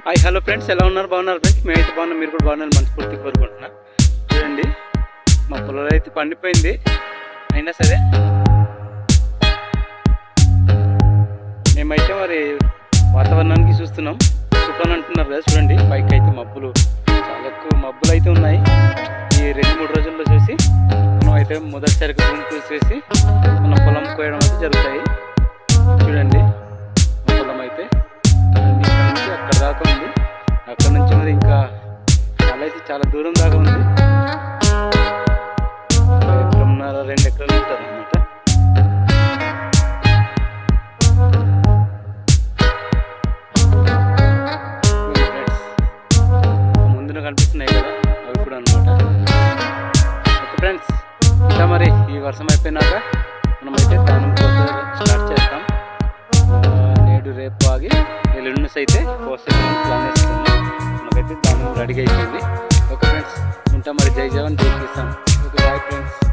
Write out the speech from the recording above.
Hi hello friends, ఎలా ఉన్నారు? బాగున్నారు ఫ్రెండ్స్? మేమైతే బాగున్నాం, మీరు కూడా బాగున్నారు మనస్ఫూర్తిగా కోరుకుంటున్నా. చూడండి, మా పొలంలో అయితే పండిపోయింది. అయినా సరే మేమైతే మరి వాతావరణానికి చూస్తున్నాం. తుఫాన్ అంటున్నారు కదా, చూడండి పైకి అయితే మబ్బులు, చాలా ఎక్కువ మబ్బులు అయితే ఉన్నాయి. ఈ 2-3 రోజుల్లో చూసి మనం అయితే మొదటిసారిగా భూమి పూసేసి మన పొలం కోయడం అయితే జరుగుతాయి. చూడండి, పొలం అయితే ఇక్కడ నుంచి అక్కడ దాకా ఉంది. అక్కడ నుంచి మరి ఇంకా చాలా దూరం దాకా ఉంది. 1.5-2 ఎకరాలు ఉంటుంది అన్నమాట. ముందున కనిపిస్తున్నాయి కదా, అవి కూడా అనమాట. ఓకే ఫ్రెండ్స్, ఇంకా మరి ఈ వర్షం అయిపోయినాక మనమైతే దానం స్టార్ట్ చేస్తాం. నేడు రేపు ఆగి ఎల్లుండి అయితే కోసే ప్లాన్ వేస్తున్నాం. మనకైతే దానం రెడీగా అయిపోయింది. ఓకే ఫ్రెండ్స్, ఉంటాం మరి. జై జవాన్ జై కిసాన్. Okay, bye friends.